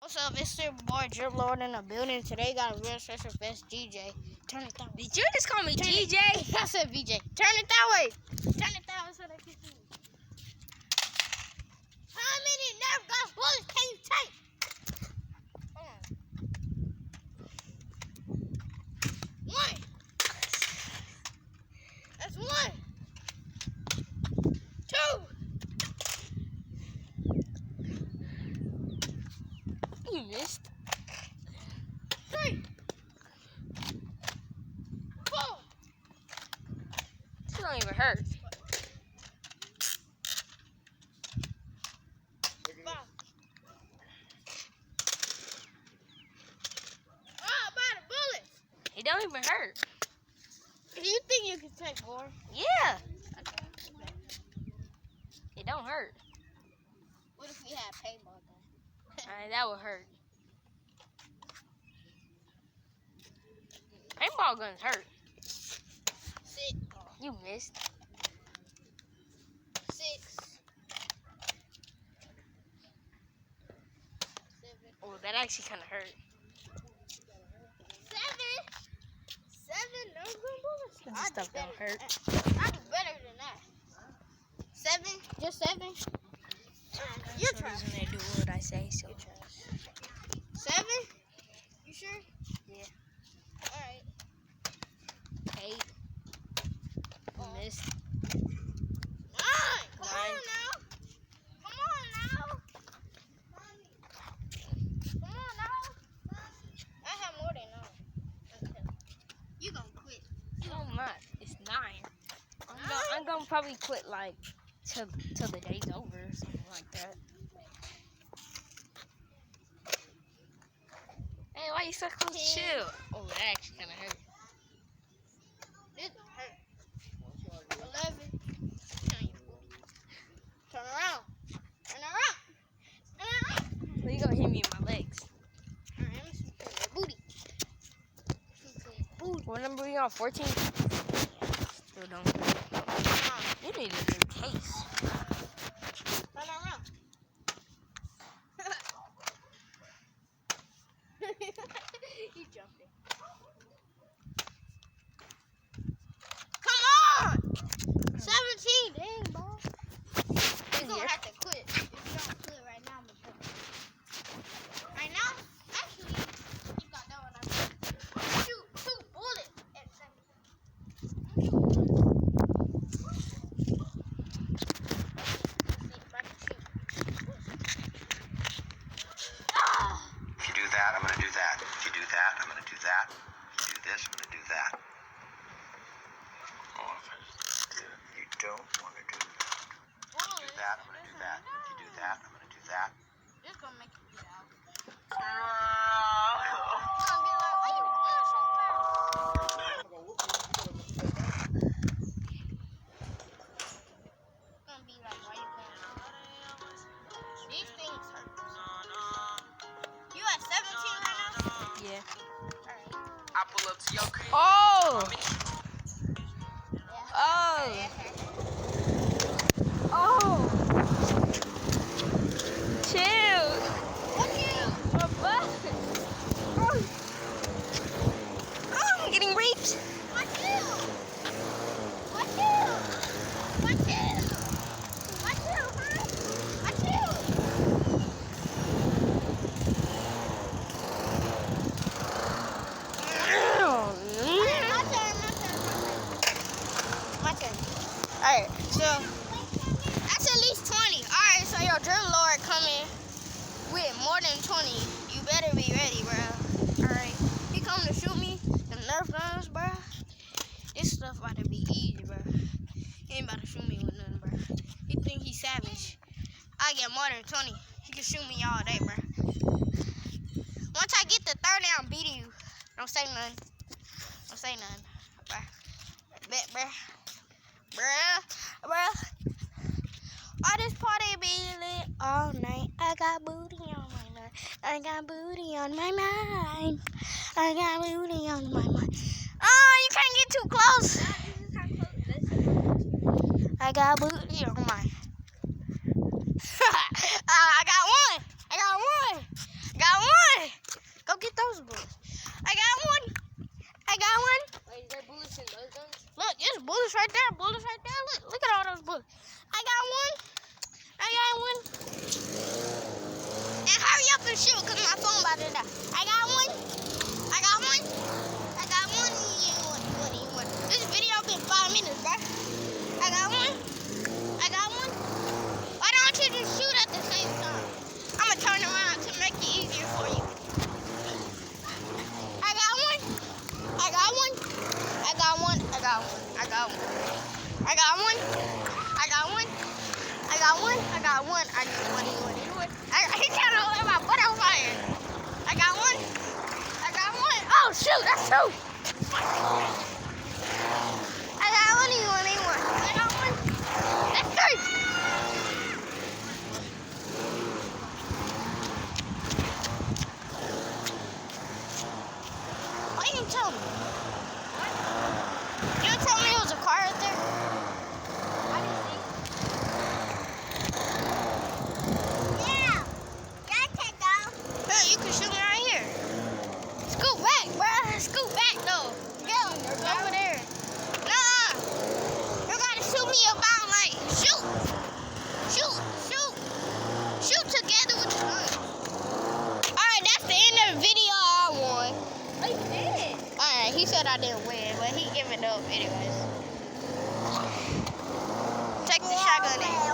What's up? It's your boy Drip Lord in the building. Today got a real special guest, DJ. Turn it that way. Did you just call me DJ? I said VJ. Turn it that way. Turn it that way so they can see you. How many Nerf gun bullets can you take? One. That's one. Two. You missed. 3. 4. This don't even hurt. 5. Oh, by the bullets. It don't even hurt. You think you can take more? Yeah. It don't hurt. What if we had paintball gun? Alright, that would hurt. Paintball guns hurt. 6. You missed. 6. 7. Oh, that actually kind of hurt. 7. 7 Nerf gun bullets. This stuff don't hurt. I do better than that. 7? Just 7? You're trash. When they do what I say, so. 7? You sure? Yeah. Alright. 8. You missed. 9. Come on now. Come on now. Come on now. I have more than 9. You gonna quit. No, I'm not. It's 9. I'm gonna probably quit like till the day's over or something like that. Hey, why you so close to chill? Oh, that actually kind of hurt. This hurt. 11. Turn around. Turn around. Turn around. So you gonna hit me in my legs. Alright, let me shoot your booty. Booty. What number are you on? 14? Still don't. You need a new case. Turn around. He jumped in. Come on! 17, dang, ball. You're gonna have to quit. If you don't quit right now, I'm gonna quit. Right now? Actually, you got that one. Shoot 2 bullets at second. If you do that, I'm going to do that. If you do that, I'm going to do that. If you do this, I'm going to do that. Oh, if you don't want to do that. If you do that, I'm going to do that. If you do that, I'm going to do that. Just gonna make you get out. You're gonna be like, why you going so fast? Gonna be like, why you going so fast? These things hurt. You at 17 right now? Yeah. Alright. I pull up to your crib. Oh! Yeah. Oh! Yeah. Oh! Chill! What you? My butt! Oh! Oh, I'm getting raped! What you? What you? What you? What you, huh? What you? My turn. Alright, so that's at least 20. Alright, so your drill lord coming with more than 20. You better be ready, bro. Alright. He coming to shoot me. The Nerf guns, bro. This stuff about to be easy, bro. He ain't about to shoot me with nothing, bro. He think he's savage. I get more than 20. He can shoot me all day, bro. Once I get the 30, I'm beating you. Don't say nothing. Don't say nothing, bro. Bet, bro. Bruh. All this party be lit all night. I got booty on my mind. I got booty on my mind. I got booty on my mind. Oh, you can't get too close. I got booty on my. I got one. phone about to die. I got one. I got one. I got one. What? This video been 5 minutes, bro. I got one. I got one. Why don't you just shoot at the same time? I'm gonna turn around to make it easier for you. I got one. I got one. I got one. I got one. I got one. I got one. I got one. I got one. I got one. I got one. He trying to hold my butt on fire. I got one. I got one. Oh shoot, that's two. I got one. I got one. That's three. Why you didn't tell me? What? You didn't tell me it was a car right there? I didn't see. Yeah, you can shoot me right here. Scoot back, bro. Scoot back, though. Yeah, over there. Nah. You gotta shoot me about, like, shoot. Shoot together with your gun. Alright, that's the end of the video. I won. I did. Alright, he said I didn't win, but he gave it up anyways. Take the shotgun in.